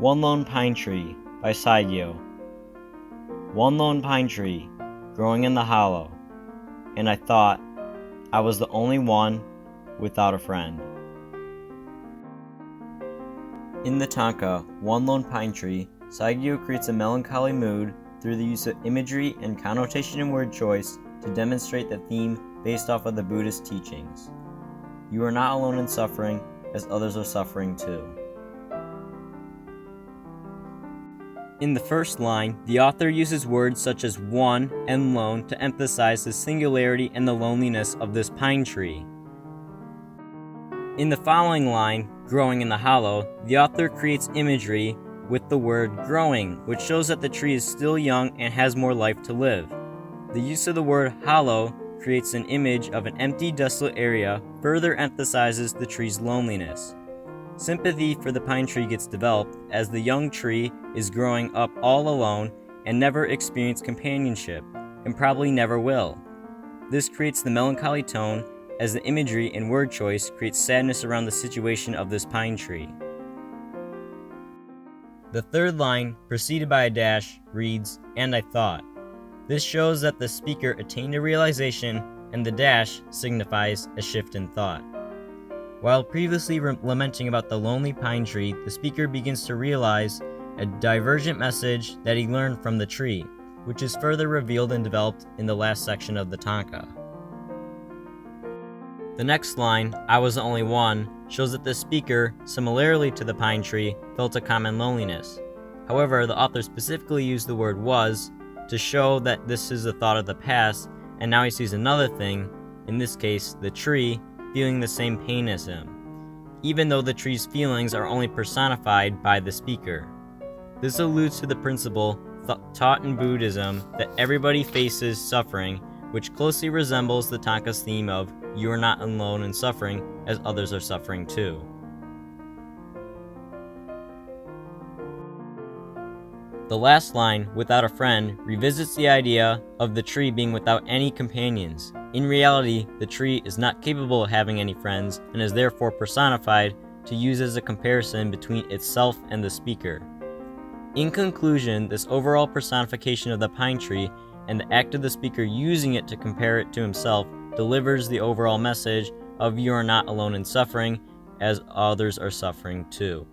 One Lone Pine Tree by Saigyo. One lone pine tree, growing in the hollow, and I thought I was the only one without a friend. In the tanka, One Lone Pine Tree, Saigyo creates a melancholy mood through the use of imagery and connotation and word choice to demonstrate the theme based off of the Buddhist teachings. You are not alone in suffering, as others are suffering too. In the first line, the author uses words such as one and lone to emphasize the singularity and the loneliness of this pine tree. In the following line, growing in the hollow, the author creates imagery with the word growing, which shows that the tree is still young and has more life to live. The use of the word hollow creates an image of an empty, desolate area, further emphasizes the tree's loneliness. Sympathy for the pine tree gets developed as the young tree is growing up all alone and never experienced companionship, and probably never will. This creates the melancholy tone as the imagery and word choice creates sadness around the situation of this pine tree. The third line, preceded by a dash, reads, "And I thought." This shows that the speaker attained a realization, and the dash signifies a shift in thought. While previously lamenting about the lonely pine tree, the speaker begins to realize a divergent message that he learned from the tree, which is further revealed and developed in the last section of the tanka. The next line, "I was the only one," shows that the speaker, similarly to the pine tree, felt a common loneliness. However, the author specifically used the word was to show that this is a thought of the past, and now he sees another thing, in this case, the tree, feeling the same pain as him, even though the tree's feelings are only personified by the speaker. This alludes to the principle taught in Buddhism that everybody faces suffering, which closely resembles the tanka's theme of "you are not alone in suffering, as others are suffering too." The last line, "without a friend," revisits the idea of the tree being without any companions. In reality, the tree is not capable of having any friends and is therefore personified to use as a comparison between itself and the speaker. In conclusion, this overall personification of the pine tree and the act of the speaker using it to compare it to himself delivers the overall message of "you are not alone in suffering, as others are suffering too."